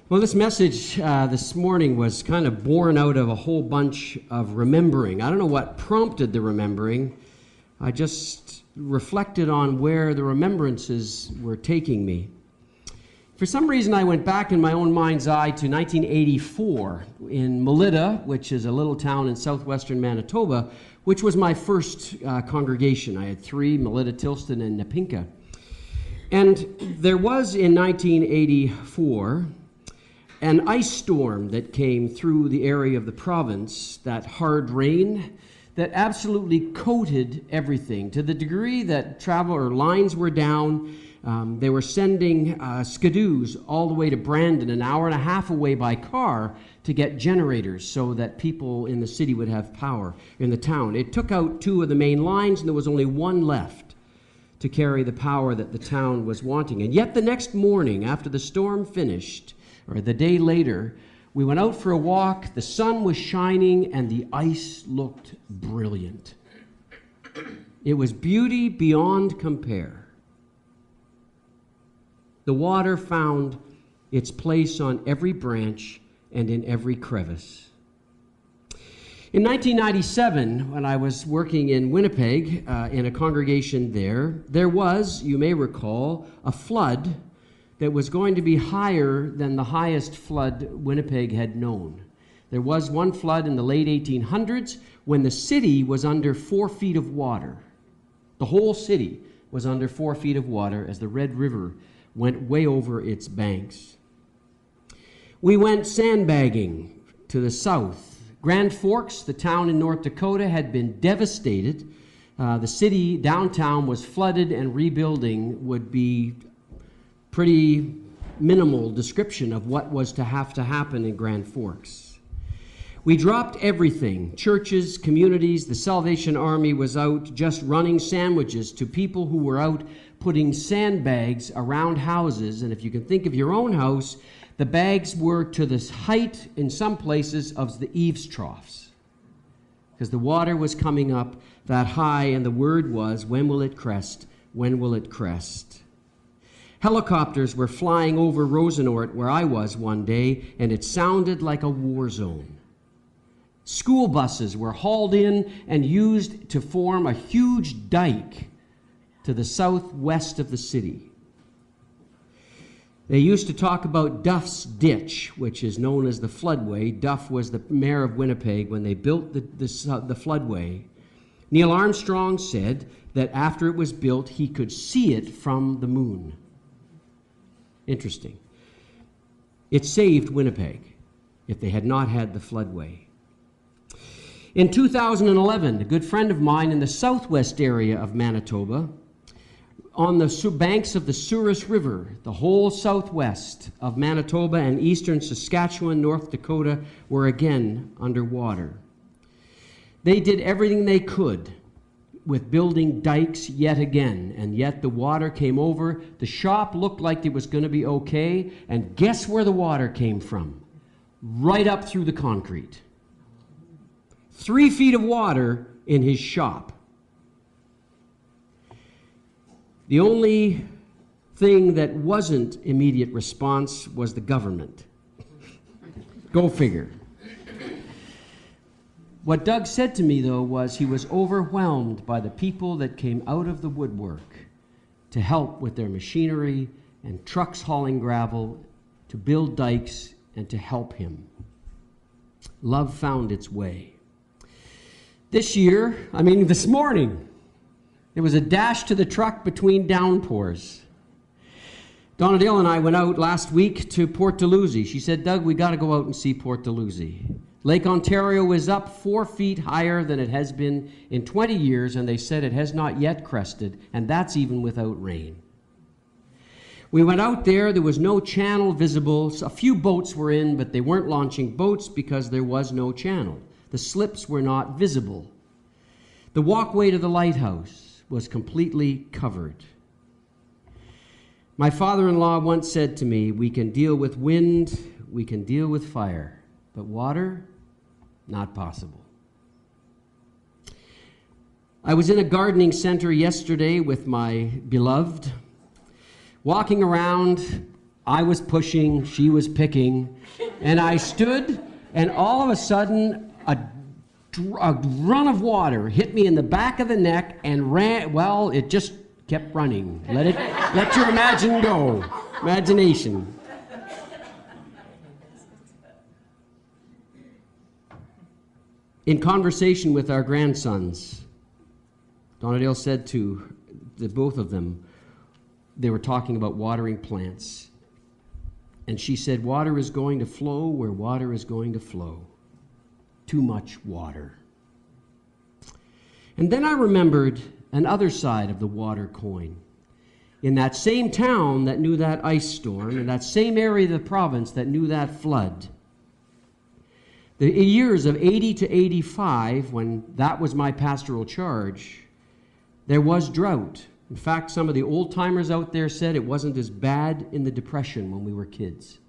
Well, this message this morning was kind of born out of a whole bunch of remembering. I don't know what prompted the remembering. I just reflected on where the remembrances were taking me. For some reason, I went back in my own mind's eye to 1984 in Melita, which is a little town in southwestern Manitoba, which was my first congregation. I had three, Melita, Tilston, and Napinka. And there was in 1984 an ice storm that came through the area of the province, that hard rain that absolutely coated everything to the degree that travel or lines were down. They were sending skidoos all the way to Brandon, an hour and a half away by car, to get generators so that people in the city would have power in the town. It took out two of the main lines, and there was only one left to carry the power that the town was wanting. And yet the next morning, after the storm finished, or the day later, we went out for a walk, the sun was shining, and the ice looked brilliant. It was beauty beyond compare. The water found its place on every branch and in every crevice. In 1997, when I was working in Winnipeg in a congregation there was, you may recall, a flood that was going to be higher than the highest flood Winnipeg had known. There was one flood in the late 1800s when the city was under 4 feet of water. The whole city was under 4 feet of water as the Red River went way over its banks. We went sandbagging to the south. Grand Forks, the town in North Dakota, had been devastated. The city downtown was flooded, and rebuilding would be pretty minimal description of what was to happen in Grand Forks. We dropped everything. Churches, communities, the Salvation Army was out just running sandwiches to people who were out putting sandbags around houses. And if you can think of your own house, the bags were to the height, in some places, of the eaves troughs, because the water was coming up that high, and the word was, when will it crest? When will it crest? Helicopters were flying over Rosenort, where I was one day, and it sounded like a war zone. School buses were hauled in and used to form a huge dike to the southwest of the city. They used to talk about Duff's Ditch, which is known as the floodway. Duff was the mayor of Winnipeg when they built the floodway. Neil Armstrong said that after it was built, he could see it from the moon. Interesting. It saved Winnipeg if they had not had the floodway. In 2011, a good friend of mine in the southwest area of Manitoba, on the banks of the Souris River, the whole southwest of Manitoba and eastern Saskatchewan, North Dakota, were again underwater. They did everything they could with building dikes yet again, and yet the water came over. The shop looked like it was going to be okay, and guess where the water came from? Right up through the concrete. 3 feet of water in his shop. The only thing that wasn't immediate response was the government. Go figure. What Doug said to me, though, was he was overwhelmed by the people that came out of the woodwork to help with their machinery and trucks hauling gravel, to build dikes, and to help him. Love found its way. This morning, there was a dash to the truck between downpours. Donna Dale and I went out last week to Port Dalhousie. She said, Doug, we got to go out and see Port Dalhousie. Lake Ontario is up 4 feet higher than it has been in 20 years, and they said it has not yet crested, and that's even without rain. We went out there. There was no channel visible. A few boats were in, but they weren't launching boats because there was no channel. The slips were not visible. The walkway to the lighthouse was completely covered. My father-in-law once said to me, we can deal with wind, we can deal with fire, but water, not possible. I was in a gardening center yesterday with my beloved, walking around I was pushing, she was picking, and I stood, and all of a sudden, a run of water hit me in the back of the neck and ran. Well, it just kept running. Let your imagination. In conversation with our grandsons, Donadale said to the both of them, they were talking about watering plants. And she said, water is going to flow where water is going to flow. Too much water. And then I remembered another side of the water coin. In that same town that knew that ice storm, in that same area of the province that knew that flood, the years of 80 to 85, when that was my pastoral charge, there was drought. In fact, some of the old-timers out there said it wasn't as bad in the Depression when we were kids.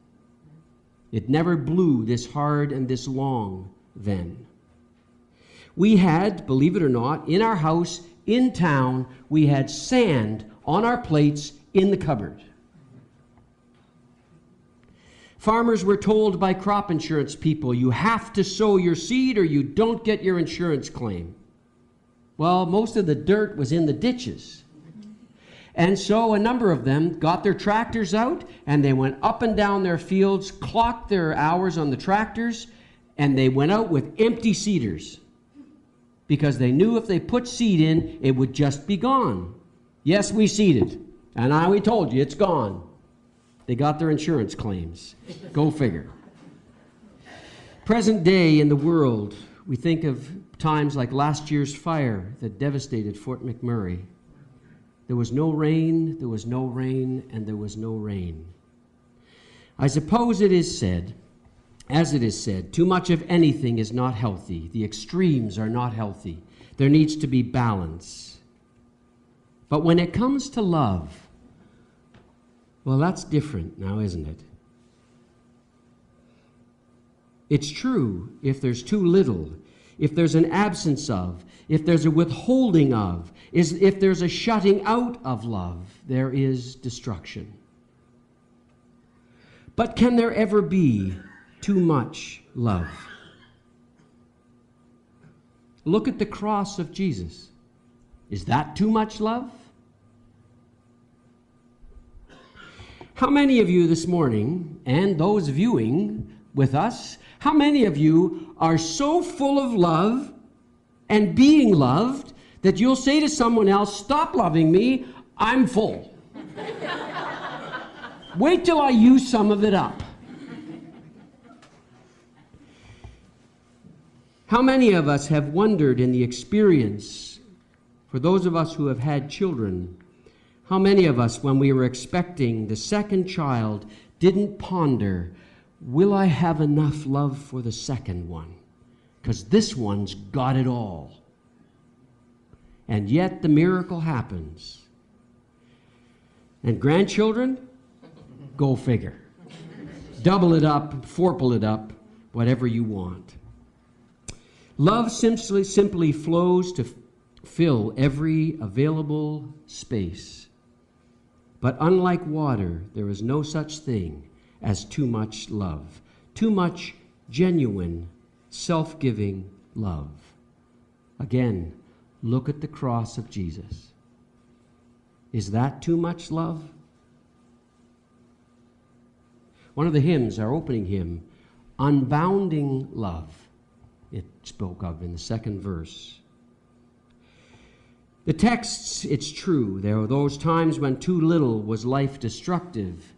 It never blew this hard and this long then. We had, believe it or not, in our house, in town, we had sand on our plates in the cupboard. Farmers were told by crop insurance people, you have to sow your seed or you don't get your insurance claim. Well, most of the dirt was in the ditches. And so a number of them got their tractors out and they went up and down their fields, clocked their hours on the tractors, and they went out with empty seeders because they knew if they put seed in, it would just be gone. Yes, we seeded, and we told you it's gone. They got their insurance claims. Go figure. Present day in the world, we think of times like last year's fire that devastated Fort McMurray. There was no rain, there was no rain, and there was no rain. I suppose it is said, as it is said, too much of anything is not healthy. The extremes are not healthy. There needs to be balance. But when it comes to love, well, that's different now, isn't it? It's true if there's too little, if there's an absence of, if there's a withholding of, if there's a shutting out of love, there is destruction. But can there ever be too much love? Look at the cross of Jesus. Is that too much love? How many of you this morning, and those viewing with us, how many of you are so full of love and being loved that you'll say to someone else, stop loving me, I'm full. Wait till I use some of it up. How many of us have wondered in the experience, for those of us who have had children, how many of us, when we were expecting the second child, didn't ponder, will I have enough love for the second one? Because this one's got it all. And yet the miracle happens. And grandchildren, go figure. Double it up, fourple it up, whatever you want. Love simply flows to fill every available space. But unlike water, there is no such thing as too much love. Too much genuine, self-giving love. Again, look at the cross of Jesus. Is that too much love? One of the hymns, our opening hymn, Unbounding Love, it spoke of in the second verse. The texts, it's true, there are those times when too little was life destructive,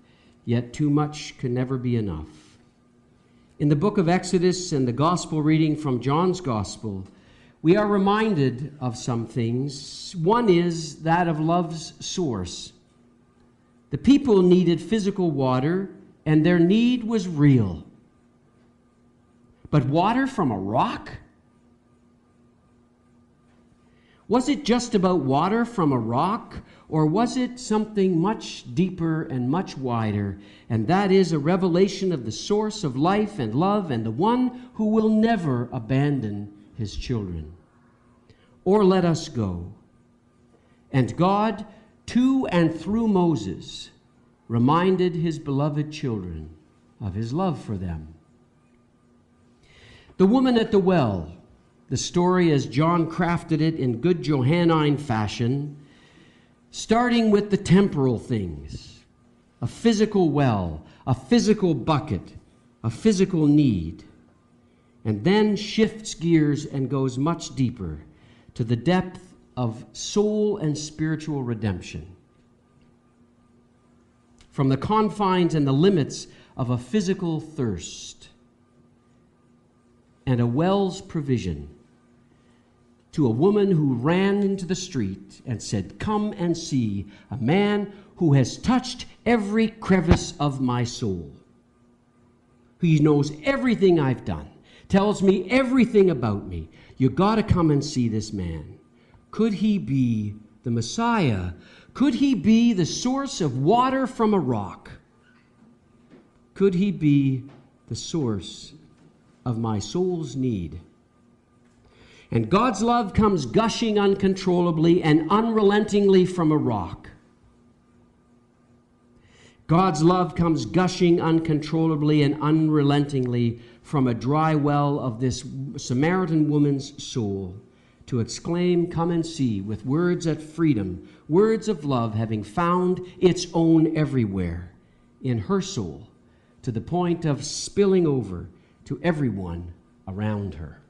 yet too much can never be enough. In the book of Exodus and the gospel reading from John's gospel, we are reminded of some things. One is that of love's source. The people needed physical water, and their need was real. But water from a rock? Was it just about water from a rock, or was it something much deeper and much wider? And that is a revelation of the source of life and love and the one who will never abandon his children or let us go. And God, to and through Moses, reminded his beloved children of his love for them. The woman at the well, the story as John crafted it in good Johannine fashion, starting with the temporal things, a physical well, a physical bucket, a physical need, and then shifts gears and goes much deeper to the depth of soul and spiritual redemption. From the confines and the limits of a physical thirst and a well's provision, to a woman who ran into the street and said, "Come and see a man who has touched every crevice of my soul. He knows everything I've done, tells me everything about me. You got to come and see this man. Could he be the Messiah? Could he be the source of water from a rock? Could he be the source of my soul's need?" And God's love comes gushing uncontrollably and unrelentingly from a rock. God's love comes gushing uncontrollably and unrelentingly from a dry well of this Samaritan woman's soul to exclaim, "Come and see," with words of freedom, words of love having found its own everywhere in her soul, to the point of spilling over to everyone around her.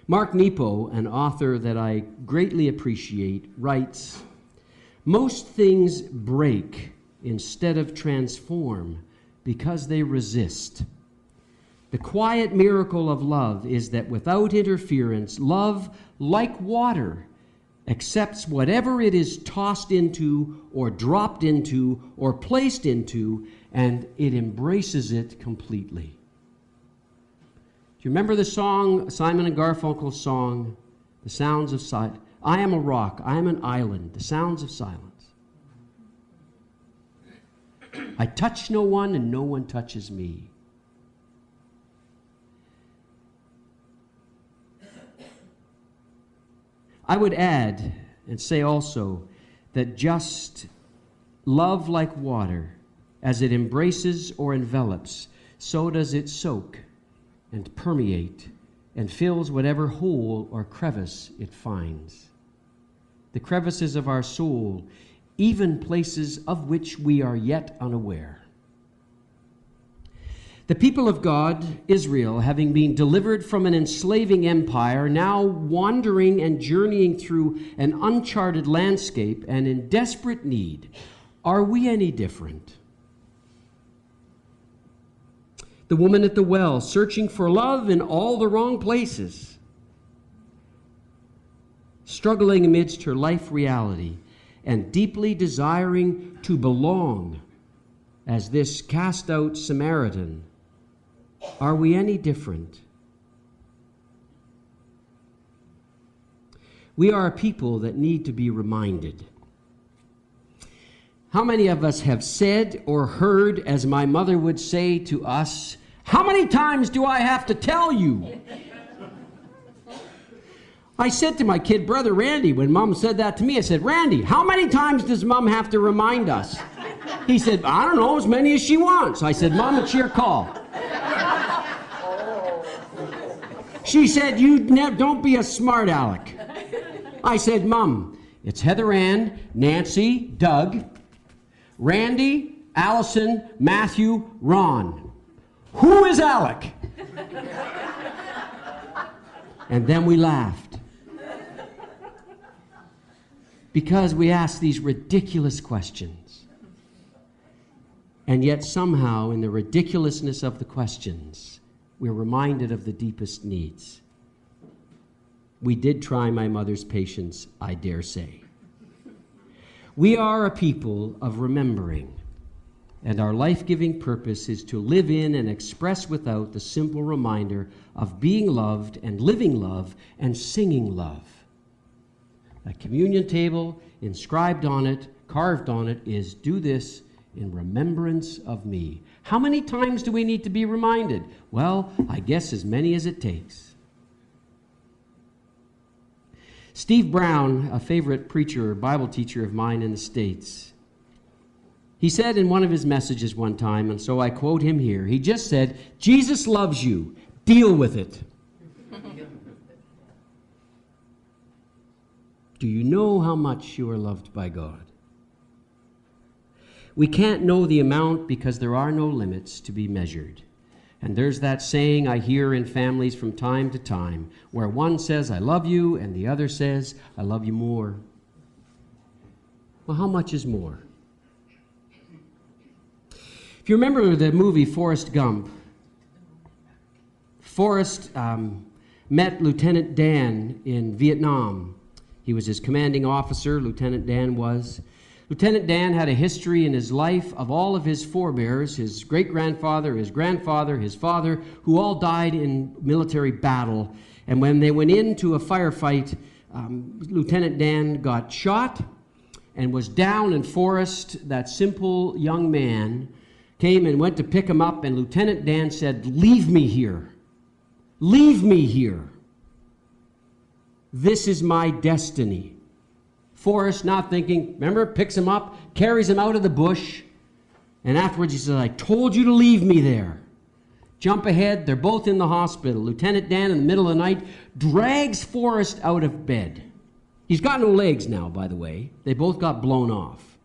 Mark Nepo, an author that I greatly appreciate, writes, "Most things break instead of transform because they resist. The quiet miracle of love is that without interference, love, like water, accepts whatever it is tossed into or dropped into or placed into, and it embraces it completely." Do you remember the song, Simon and Garfunkel's song, The Sounds of Silence? I am a rock, I am an island, the sounds of silence. I touch no one and no one touches me. I would add and say also that just love like water, as it embraces or envelops, so does it soak and permeate and fills whatever hole or crevice it finds. The crevices of our soul, even places of which we are yet unaware. The people of God, Israel, having been delivered from an enslaving empire, now wandering and journeying through an uncharted landscape and in desperate need, are we any different? The woman at the well, searching for love in all the wrong places, struggling amidst her life reality, and deeply desiring to belong as this cast-out Samaritan. Are we any different? We are a people that need to be reminded. How many of us have said or heard, as my mother would say to us, "How many times do I have to tell you?" I said to my kid brother Randy, when Mom said that to me, I said, "Randy, how many times does Mom have to remind us?" He said, "I don't know, as many as she wants." I said, "Mom, it's your call." She said, "Don't be a smart aleck." I said, "Mom, it's Heather Ann, Nancy, Doug, Randy, Allison, Matthew, Ron. Who is Alec?" And then we laughed. Because we asked these ridiculous questions. And yet somehow, in the ridiculousness of the questions, we're reminded of the deepest needs. We did try my mother's patience, I dare say. We are a people of remembering, and our life-giving purpose is to live in and express without the simple reminder of being loved and living love and singing love. A communion table, inscribed on it, carved on it, is "Do this in remembrance of me." How many times do we need to be reminded? Well, I guess as many as it takes. Steve Brown, a favorite preacher, Bible teacher of mine in the States, he said in one of his messages one time, and so I quote him here, he just said, "Jesus loves you. Deal with it." Do you know how much you are loved by God? We can't know the amount because there are no limits to be measured. And there's that saying I hear in families from time to time where one says, "I love you," and the other says, "I love you more." Well, how much is more? If you remember the movie Forrest Gump, Forrest met Lieutenant Dan in Vietnam. He was his commanding officer, Lieutenant Dan was. Lieutenant Dan had a history in his life of all of his forebears, his great-grandfather, his grandfather, his father, who all died in military battle. And when they went into a firefight, Lieutenant Dan got shot and was down, and Forrest, that simple young man, came and went to pick him up, and Lieutenant Dan said, "Leave me here. Leave me here. This is my destiny." Forrest, not thinking, remember, picks him up, carries him out of the bush, and afterwards he says, "I told you to leave me there." Jump ahead, they're both in the hospital. Lieutenant Dan, in the middle of the night, drags Forrest out of bed. He's got no legs now, by the way. They both got blown off.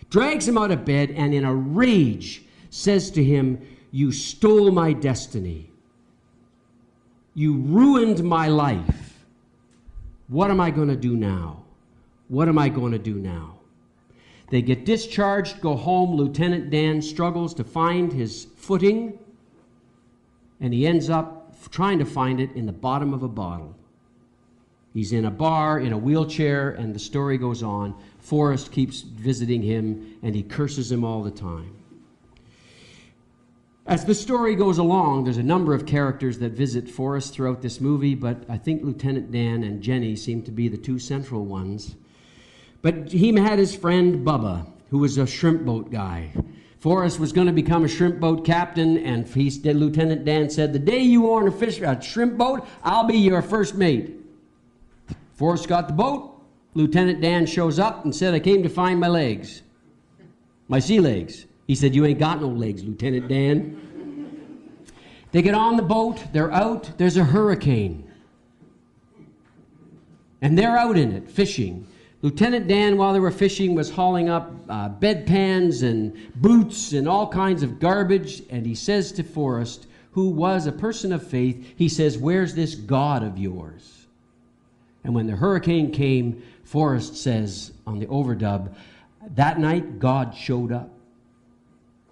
Drags him out of bed, and in a rage says to him, "You stole my destiny. You ruined my life. What am I going to do now? What am I going to do now?" They get discharged, go home. Lieutenant Dan struggles to find his footing, and he ends up trying to find it in the bottom of a bottle. He's in a bar, in a wheelchair, and the story goes on. Forrest keeps visiting him, and he curses him all the time. As the story goes along, there's a number of characters that visit Forrest throughout this movie, but I think Lieutenant Dan and Jenny seem to be the two central ones. But he had his friend Bubba, who was a shrimp boat guy. Forrest was going to become a shrimp boat captain, and Lieutenant Dan said, "The day you own a shrimp boat, I'll be your first mate." Forrest got the boat. Lieutenant Dan shows up and said, "I came to find my legs, my sea legs." He said, "You ain't got no legs, Lieutenant Dan." They get on the boat, they're out, there's a hurricane. And they're out in it, fishing. Lieutenant Dan, while they were fishing, was hauling up bedpans and boots and all kinds of garbage, and he says to Forrest, who was a person of faith, he says, "Where's this God of yours?" And when the hurricane came, Forrest says on the overdub, that night God showed up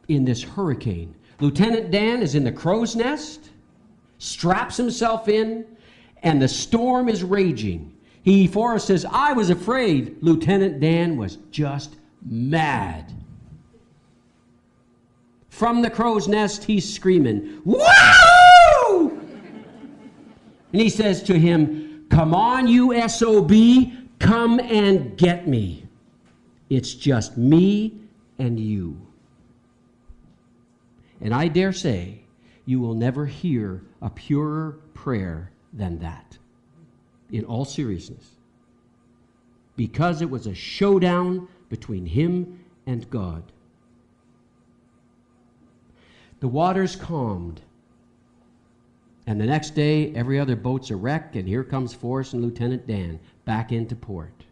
in this hurricane. Lieutenant Dan is in the crow's nest, straps himself in, and the storm is raging. Forrest says, "I was afraid." Lieutenant Dan was just mad. From the crow's nest, he's screaming, "Woo!" And he says to him, "Come on, you SOB, come and get me. It's just me and you." And I dare say you will never hear a purer prayer than that, in all seriousness, because it was a showdown between him and God. The waters calmed, and the next day every other boat's a wreck, and here comes Forrest and Lieutenant Dan back into port.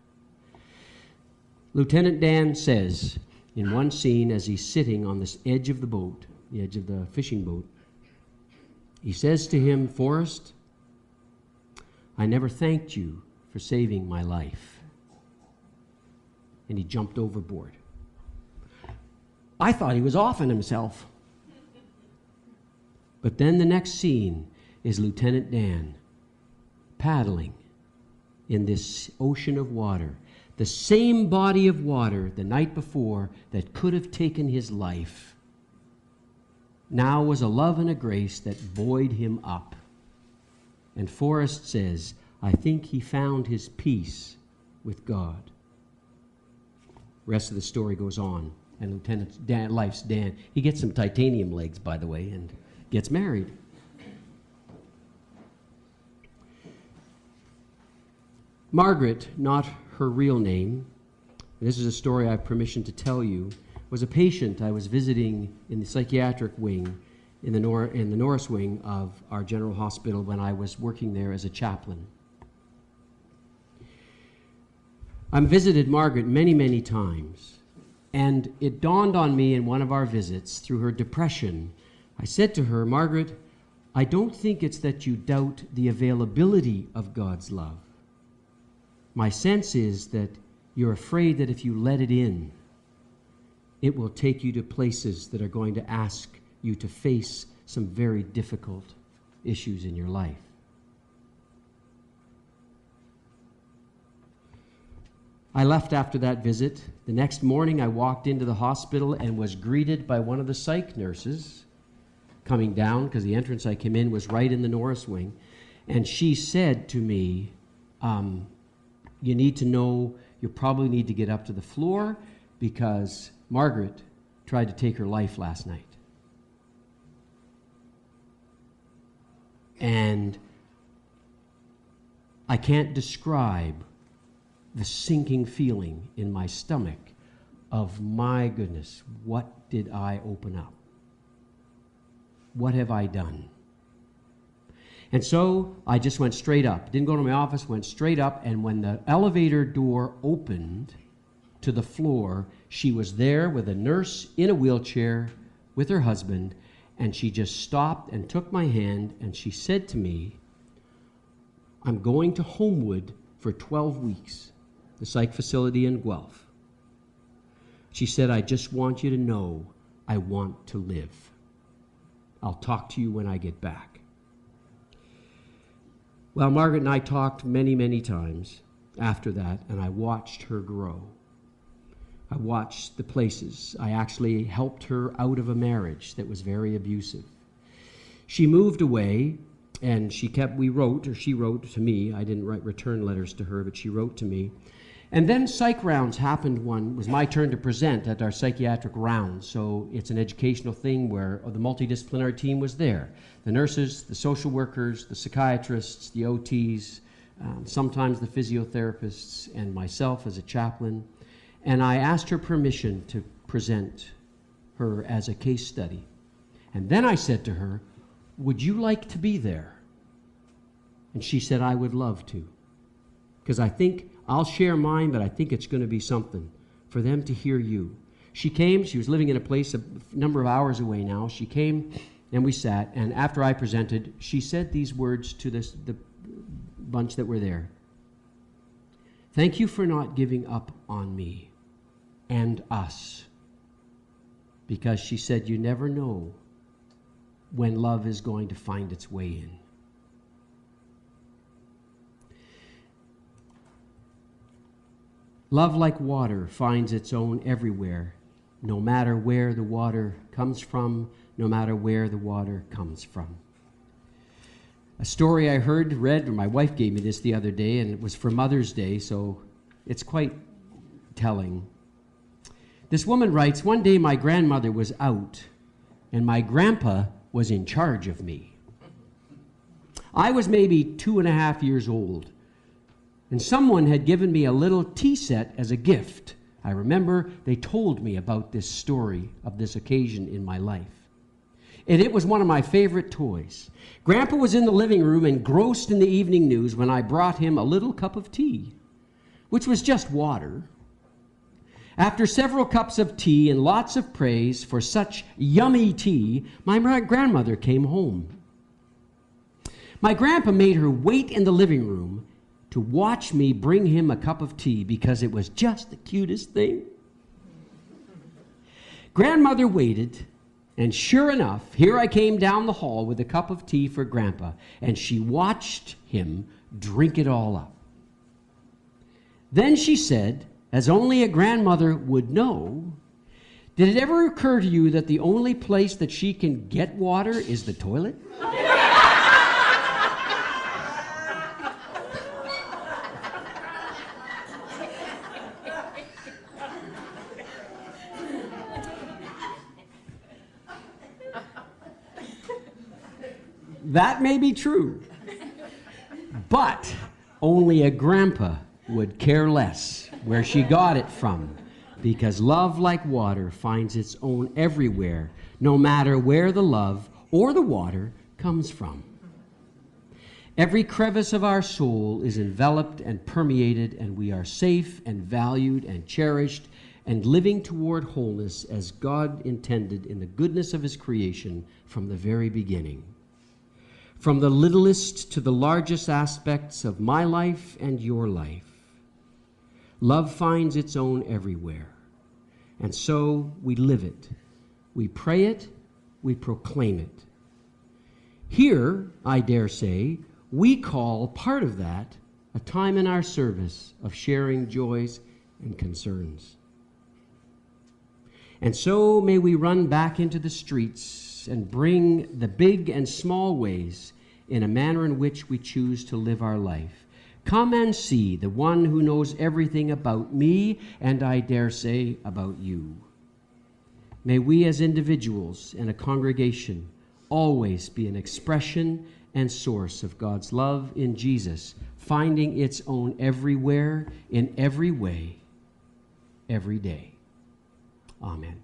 Lieutenant Dan says in one scene, as he's sitting on this edge of the boat, the edge of the fishing boat, he says to him, "Forrest, I never thanked you for saving my life." And he jumped overboard. I thought he was offing himself. But then the next scene is Lieutenant Dan paddling in this ocean of water, the same body of water the night before that could have taken his life. Now was a love and a grace that buoyed him up. And Forrest says, "I think he found his peace with God." Rest of the story goes on, and Lieutenant Dan, life's Dan, he gets some titanium legs, by the way, and gets married. Margaret, not her real name, this is a story I have permission to tell you, was a patient I was visiting in the psychiatric wing, in the Norris wing of our general hospital when I was working there as a chaplain. I visited Margaret many, many times, and it dawned on me in one of our visits through her depression. I said to her, Margaret, I don't think it's that you doubt the availability of God's love. My sense is that you're afraid that if you let it in, it will take you to places that are going to ask you to face some very difficult issues in your life. I left after that visit. The next morning, I walked into the hospital and was greeted by one of the psych nurses coming down, because the entrance I came in was right in the Norris wing. And she said to me, you need to know, you probably need to get up to the floor because Margaret tried to take her life last night. And I can't describe the sinking feeling in my stomach of, my goodness, what did I open up? What have I done? And so I just went straight up. Didn't go to my office, went straight up, and when the elevator door opened to the floor, she was there with a nurse in a wheelchair with her husband, and she just stopped and took my hand, and she said to me, I'm going to Homewood for 12 weeks, the psych facility in Guelph. She said, I just want you to know I want to live. I'll talk to you when I get back. Well, Margaret and I talked many, many times after that, and I watched her grow. I watched the places. I actually helped her out of a marriage that was very abusive. She moved away, and she wrote to me. I didn't write return letters to her, but she wrote to me. And then psych rounds happened. It was my turn to present at our psychiatric rounds. So it's an educational thing where the multidisciplinary team was there. The nurses, the social workers, the psychiatrists, the OTs, sometimes the physiotherapists, and myself as a chaplain. And I asked her permission to present her as a case study. And then I said to her, would you like to be there? And she said, I would love to. Because I think I'll share mine, but I think it's going to be something for them to hear you. She came, she was living in a place a number of hours away now. She came and we sat, and after I presented, she said these words to the bunch that were there. Thank you for not giving up on me and us. Because she said, you never know when love is going to find its way in. Love, like water, finds its own everywhere, no matter where the water comes from, no matter where the water comes from. A story I read, or my wife gave me this the other day, and it was for Mother's Day, so it's quite telling. This woman writes, one day my grandmother was out, and my grandpa was in charge of me. I was maybe 2.5 years old. And someone had given me a little tea set as a gift. I remember they told me about this story of this occasion in my life. And it was one of my favorite toys. Grandpa was in the living room engrossed in the evening news when I brought him a little cup of tea, which was just water. After several cups of tea and lots of praise for such yummy tea, my grandmother came home. My grandpa made her wait in the living room to watch me bring him a cup of tea because it was just the cutest thing. Grandmother waited, and sure enough, here I came down the hall with a cup of tea for Grandpa, and she watched him drink it all up. Then she said, as only a grandmother would know, did it ever occur to you that the only place that she can get water is the toilet? That may be true, but Only a grandpa would care less where she got it from, because love, like water, finds its own everywhere, no matter where the love or the water comes from. Every crevice of our soul is enveloped and permeated, and we are safe and valued and cherished and living toward wholeness as God intended in the goodness of his creation from the very beginning. From the littlest to the largest aspects of my life and your life, love finds its own everywhere. And so we live it, we pray it, we proclaim it. Here, I dare say, we call part of that a time in our service of sharing joys and concerns. And so may we run back into the streets and bring the big and small ways in a manner in which we choose to live our life. Come and see the one who knows everything about me, and I dare say about you. May we as individuals and a congregation always be an expression and source of God's love in Jesus, finding its own everywhere, in every way, every day. Amen.